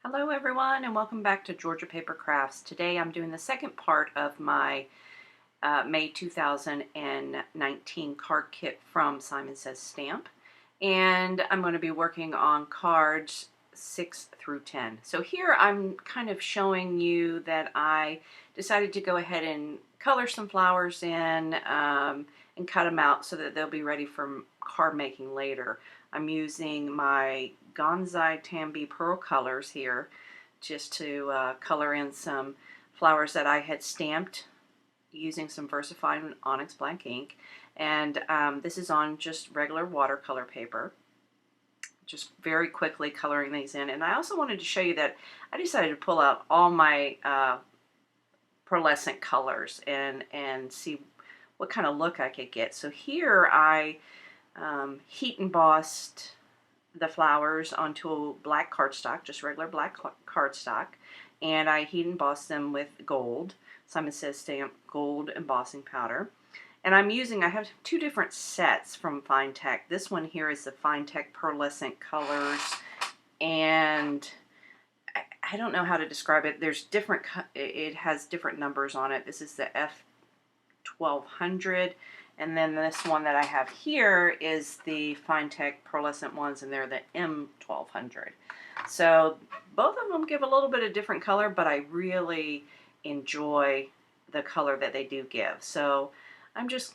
Hello everyone and welcome back to Georgia Paper Crafts. Today I'm doing the second part of my May 2019 card kit from Simon Says Stamp, and I'm going to be working on cards 6 through 10. So here I'm kind of showing you that I decided to go ahead and color some flowers in and cut them out so that they'll be ready for card making later. I'm using my Gonzai Tambi Pearl colors here just to color in some flowers that I had stamped using some VersaFine Onyx Black ink, and this is on just regular watercolor paper. Just very quickly coloring these in. And I also wanted to show you that I decided to pull out all my pearlescent colors and see what kind of look I could get. So here I heat embossed the flowers onto black cardstock, just regular black cardstock, and I heat embossed them with gold, Simon Says Stamp gold embossing powder. And I have two different sets from FINETEC. This one here is the FINETEC pearlescent colors, and I don't know how to describe it. It has different numbers on it. This is the F1200. And then this one that I have here is the FINETEC pearlescent ones, and they're the M1200. So both of them give a little bit of different color, but I really enjoy the color that they do give. So I'm just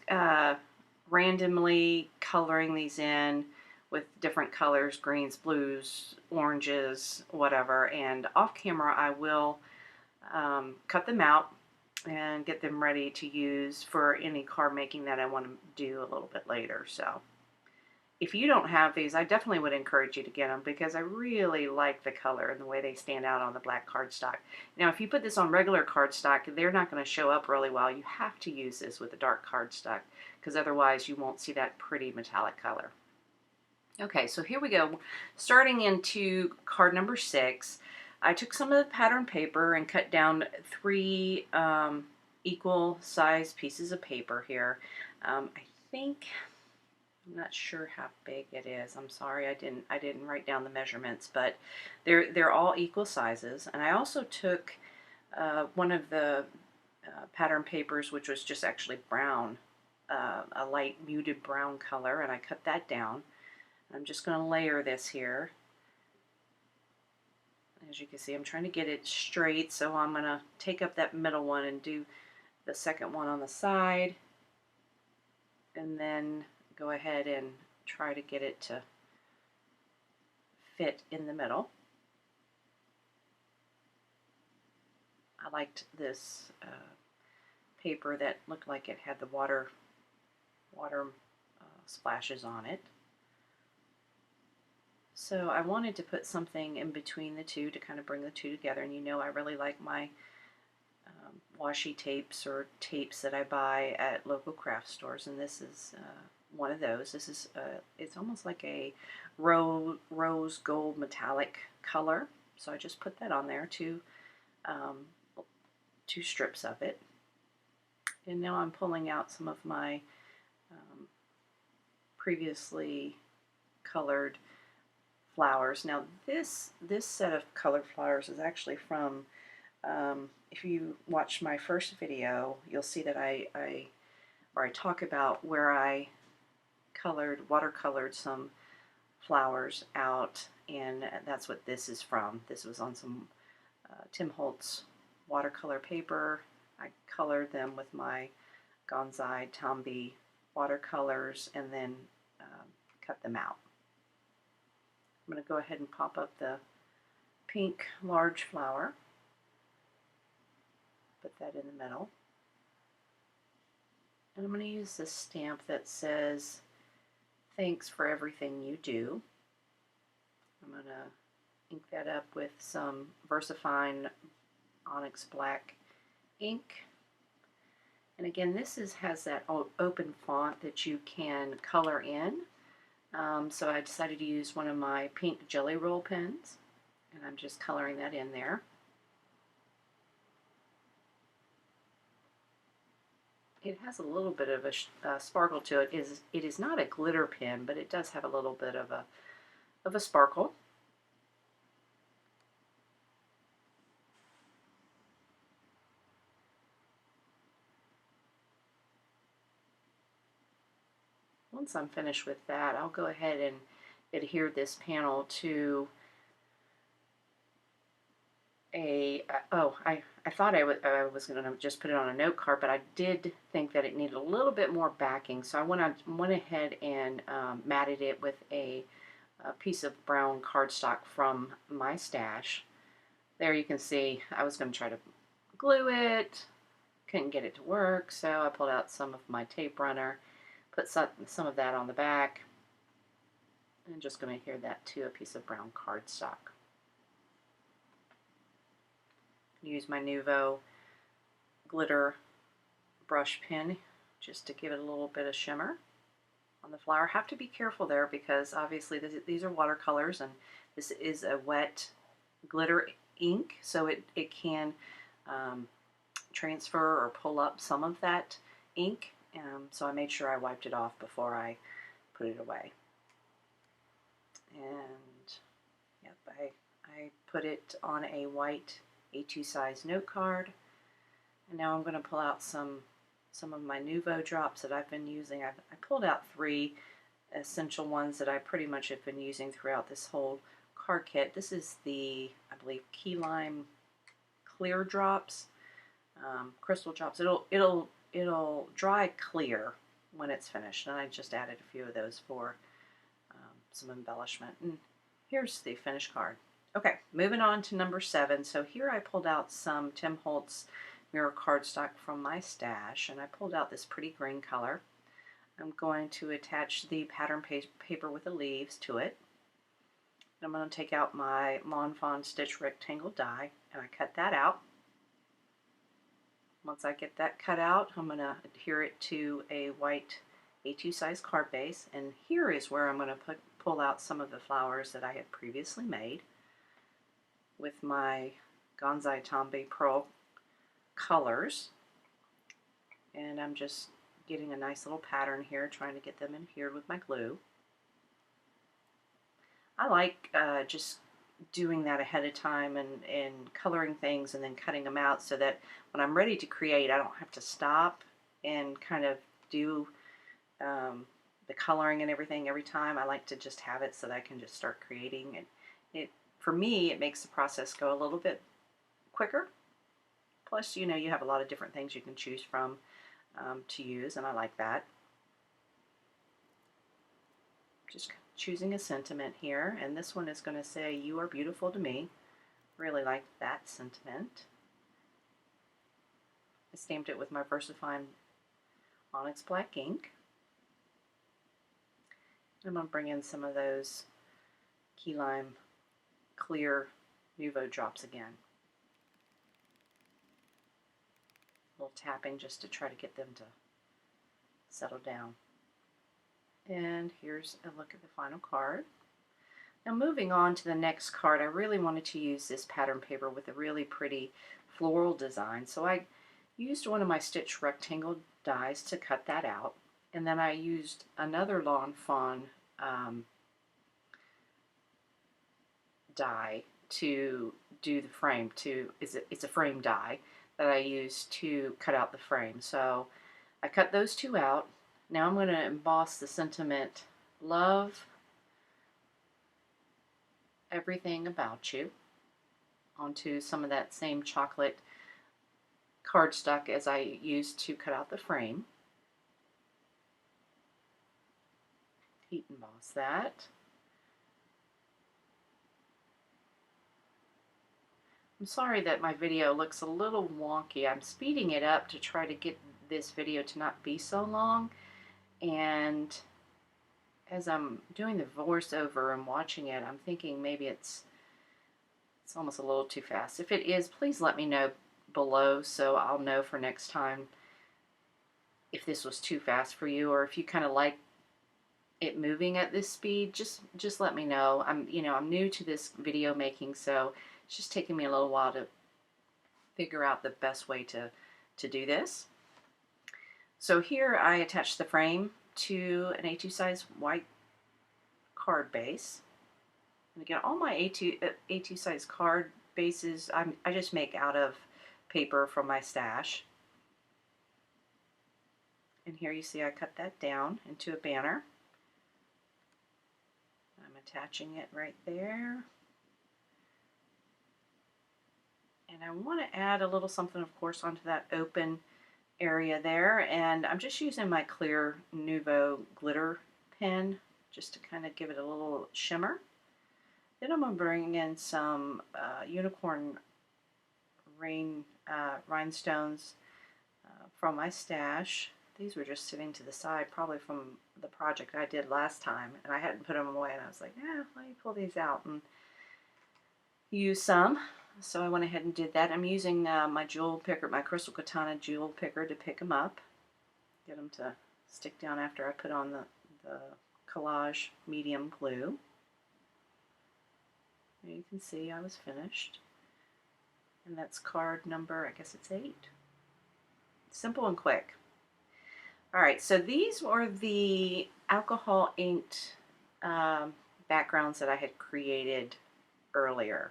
randomly coloring these in with different colors, greens, blues, oranges, whatever. And off camera I will cut them out and get them ready to use for any card making that I want to do a little bit later. So if you don't have these, I definitely would encourage you to get them because I really like the color and the way they stand out on the black cardstock. Now if you put this on regular cardstock, they're not going to show up really well. You have to use this with a dark cardstock because otherwise you won't see that pretty metallic color. Okay, so here we go. Starting into card number 6. I took some of the pattern paper and cut down 3 equal size pieces of paper here. I'm not sure how big it is. I'm sorry, I didn't write down the measurements, but they're all equal sizes. And I also took one of the pattern papers, which was just actually brown, a light muted brown color, and I cut that down. I'm just going to layer this here. As you can see, I'm trying to get it straight, so I'm going to take up that middle one and do the second one on the side, and then go ahead and try to get it to fit in the middle. I liked this paper that looked like it had the water splashes on it. So I wanted to put something in between the two to kind of bring the two together, and you know I really like my washi tapes or tapes that I buy at local craft stores, and this is one of those. This is it's almost like a rose gold metallic color, so I just put that on there, two strips of it. And now I'm pulling out some of my previously colored flowers. Now this set of colored flowers is actually from, if you watch my first video, you'll see that I talk about where I watercolored some flowers out, and that's what this is from. This was on some Tim Holtz watercolor paper. I colored them with my Gonzai Tambi watercolors and then cut them out. I'm going to go ahead and pop up the pink large flower, put that in the middle, and I'm going to use this stamp that says, "Thanks for everything you do." I'm going to ink that up with some VersaFine Onyx Black ink. And again, this has that open font that you can color in. So I decided to use one of my pink Jelly Roll pens, and I'm just coloring that in there. It has a little bit of a sparkle to it. It is not a glitter pen, but it does have a little bit of a sparkle. once I'm finished with that, I'll go ahead and adhere this panel to a, I thought I was going to just put it on a note card, but I did think that it needed a little bit more backing, so I went ahead and matted it with a piece of brown cardstock from my stash. There you can see I was going to try to glue it, couldn't get it to work, so I pulled out some of my tape runner, put some of that on the back, and I'm just going to adhere that to a piece of brown cardstock. Use my Nuvo glitter brush pen just to give it a little bit of shimmer on the flower. Have to be careful there because obviously these are watercolors and this is a wet glitter ink, so it can transfer or pull up some of that ink. So I made sure I wiped it off before I put it away. And yep, I put it on a white A2 size note card, and now I'm going to pull out some of my Nuvo drops that I've been using. I pulled out 3 essential ones that I pretty much have been using throughout this whole card kit. This is the, I believe, Key Lime Clear Drops, crystal drops. It'll dry clear when it's finished, and I just added a few of those for some embellishment. And here's the finished card. Okay, moving on to number 7. So here I pulled out some Tim Holtz mirror cardstock from my stash, and I pulled out this pretty green color. I'm going to attach the pattern paper with the leaves to it. I'm going to take out my Lawn Fawn Stitch rectangle die, and I cut that out. Once I get that cut out, I'm going to adhere it to a white A2 size card base, and here is where I'm going to pull out some of the flowers that I had previously made with my Gonzai Tombow Pearl colors, and I'm just getting a nice little pattern here, trying to get them adhered with my glue. I like just doing that ahead of time and coloring things and then cutting them out so that when I'm ready to create, I don't have to stop and kind of do the coloring and everything every time. I like to just have it so that I can just start creating, and for me, it makes the process go a little bit quicker. Plus, you know, you have a lot of different things you can choose from to use, and I like that. Just choosing a sentiment here, and this one is going to say, "You are beautiful to me." Really like that sentiment. I stamped it with my VersaFine Onyx Black ink. I'm going to bring in some of those Key Lime Clear Nuvo drops again. A little tapping just to try to get them to settle down. And here's a look at the final card. Now moving on to the next card, I really wanted to use this pattern paper with a really pretty floral design. So I used one of my Stitch rectangle dies to cut that out. And then I used another Lawn Fawn die to do the frame. It's a frame die that I used to cut out the frame. So I cut those 2 out. Now I'm going to emboss the sentiment, "Love everything about you," onto some of that same chocolate cardstock as I used to cut out the frame. Heat emboss that. I'm sorry that my video looks a little wonky. I'm speeding it up to try to get this video to not be so long, and as I'm doing the voiceover and watching it, I'm thinking maybe it's almost a little too fast. If it is, please let me know below so I'll know for next time if this was too fast for you, or if you kind of like it moving at this speed. Just let me know. I'm new to this video making, so it's just taking me a little while to figure out the best way to do this. So here I attached the frame to an A2 size white card base. And again, all my A2 size card bases I just make out of paper from my stash. And here you see I cut that down into a banner. attaching it right there. And I want to add a little something, of course, onto that open area there. And I'm just using my clear Nuvo glitter pen just to kind of give it a little shimmer. Then I'm going to bring in some unicorn rhinestones from my stash. These were just sitting to the side, probably from the project I did last time, and I hadn't put them away, and I was like, yeah, let me pull these out and use some. So I went ahead and did that. I'm using my jewel picker, my Crystal Katana jewel picker, to pick them up, get them to stick down after I put on the collage medium glue. And you can see I was finished. And that's card number, I guess it's 8. Simple and quick. Alright, so these were the alcohol inked backgrounds that I had created earlier.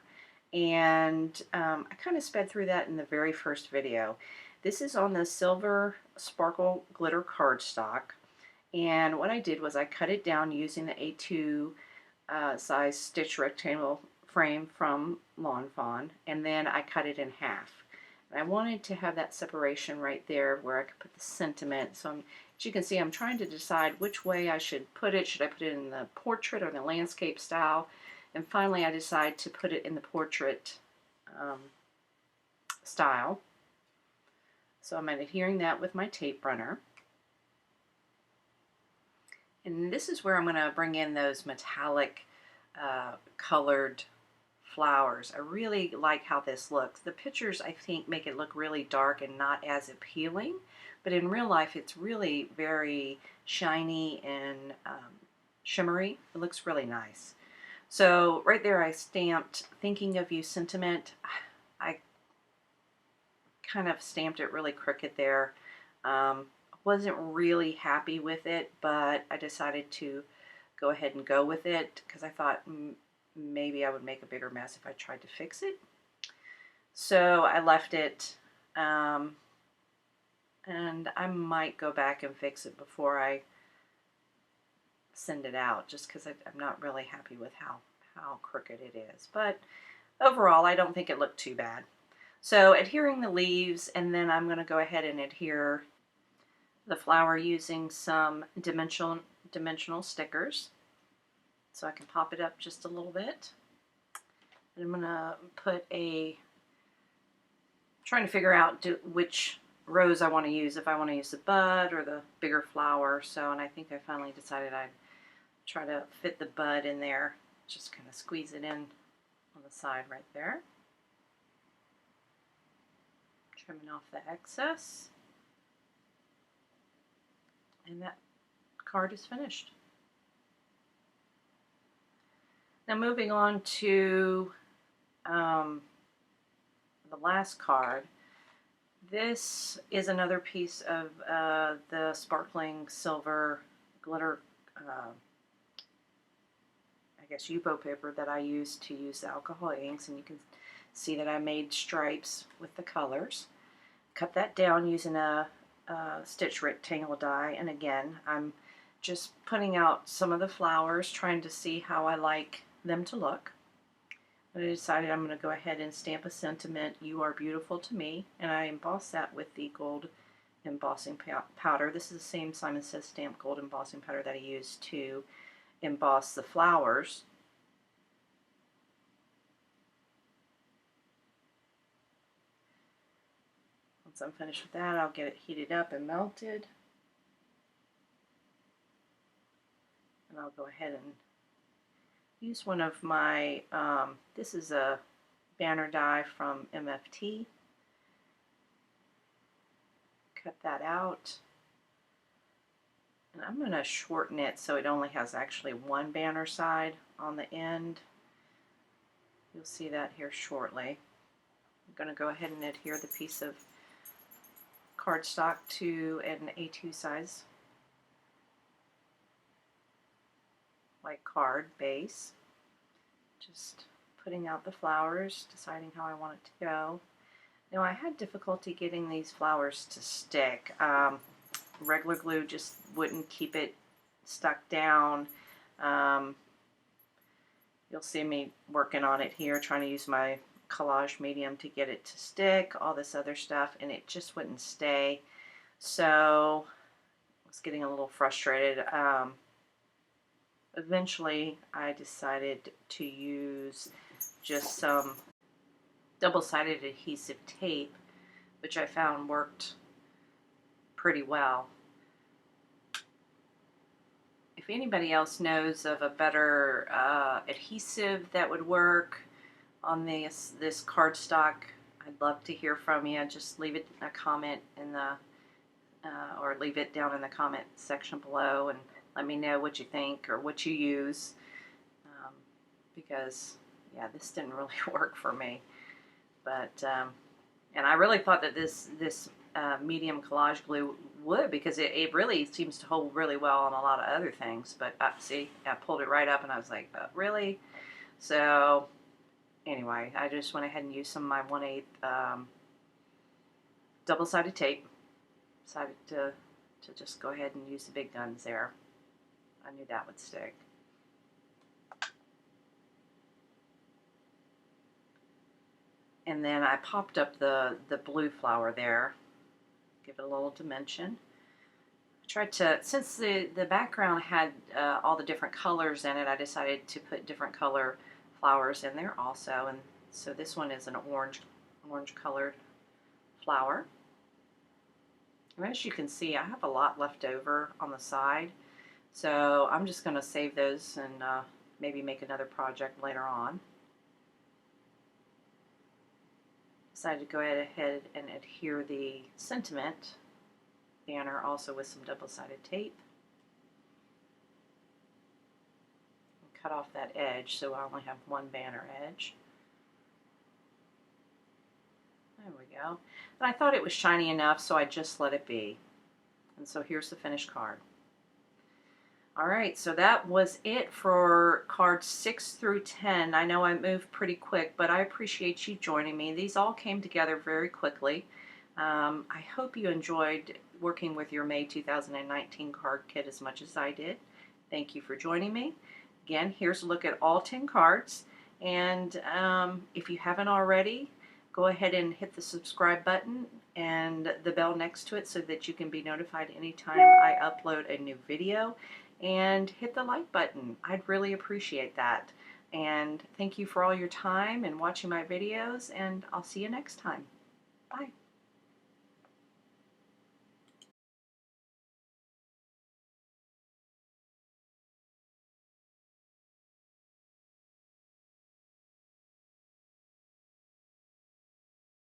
And I kind of sped through that in the very first video. This is on the silver sparkle glitter cardstock. And what I did was I cut it down using the A2 size stitch rectangle frame from Lawn Fawn, and then I cut it in half. And I wanted to have that separation right there where I could put the sentiment. So as you can see, I'm trying to decide which way I should put it. Should I put it in the portrait or the landscape style? And finally I decided to put it in the portrait style. So I'm adhering that with my tape runner. And this is where I'm going to bring in those metallic colored flowers. I really like how this looks. The pictures, I think, make it look really dark and not as appealing, but in real life it's really very shiny and shimmery. It looks really nice. So right there I stamped Thinking of You sentiment. I kind of stamped it really crooked there. Wasn't really happy with it, but I decided to go ahead and go with it because I thought maybe I would make a bigger mess if I tried to fix it. So I left it, and I might go back and fix it before I send it out, just because I'm not really happy with how crooked it is. But overall, I don't think it looked too bad. So adhering the leaves, and then I'm going to go ahead and adhere the flower using some dimensional stickers. So I can pop it up just a little bit. And I'm going to put trying to figure out which rose I want to use, if I want to use the bud or the bigger flower. So, and I think I finally decided I'd try to fit the bud in there, just kind of squeeze it in on the side right there. Trimming off the excess. And that card is finished. Now moving on to the last card. This is another piece of the sparkling silver glitter, I guess, Yupo paper that I used to use the alcohol inks, and you can see that I made stripes with the colors. Cut that down using a stitch rectangle die, and again I'm just putting out some of the flowers, trying to see how I like them to look. I decided I'm going to go ahead and stamp a sentiment, "You are beautiful to me," and I emboss that with the gold embossing powder. This is the same Simon Says Stamp gold embossing powder that I used to emboss the flowers. Once I'm finished with that, I'll get it heated up and melted. And I'll go ahead and use one of my, this is a banner die from MFT. Cut that out. And I'm going to shorten it so it only has actually one banner side on the end. You'll see that here shortly. I'm going to go ahead and adhere the piece of cardstock to an A2 size white card base. Just putting out the flowers, deciding how I want it to go. Now I had difficulty getting these flowers to stick. Regular glue just wouldn't keep it stuck down. You'll see me working on it here, trying to use my collage medium to get it to stick, all this other stuff, and it just wouldn't stay. So I was getting a little frustrated. Eventually I decided to use just some double-sided adhesive tape, which I found worked pretty well. If anybody else knows of a better adhesive that would work on this cardstock, I'd love to hear from you. Just leave it a comment in the or leave it down in the comment section below and let me know what you think or what you use, because yeah, this didn't really work for me. But and I really thought that this medium collage glue would, because it really seems to hold really well on a lot of other things. But see, I pulled it right up and I was like, really? So anyway, I just went ahead and used some of my 1/8 double-sided tape. Decided to just go ahead and use the big guns there. I knew that would stick. And then I popped up the blue flower there, give it a little dimension. I tried to, since the background had all the different colors in it, I decided to put different color flowers in there also. And so this one is an orange colored flower. And as you can see, I have a lot left over on the side, so I'm just going to save those and maybe make another project later on. Decided to go ahead and adhere the sentiment banner also with some double-sided tape. Cut off that edge so I only have one banner edge. There we go. And I thought it was shiny enough, so I just let it be. And so here's the finished card. Alright, so that was it for cards 6 through 10. I know I moved pretty quick, but I appreciate you joining me. These all came together very quickly. I hope you enjoyed working with your May 2019 card kit as much as I did. Thank you for joining me. Again, here's a look at all 10 cards. And if you haven't already, go ahead and hit the subscribe button and the bell next to it so that you can be notified anytime I upload a new video. And hit the like button. I'd really appreciate that. And thank you for all your time and watching my videos, and I'll see you next time. Bye.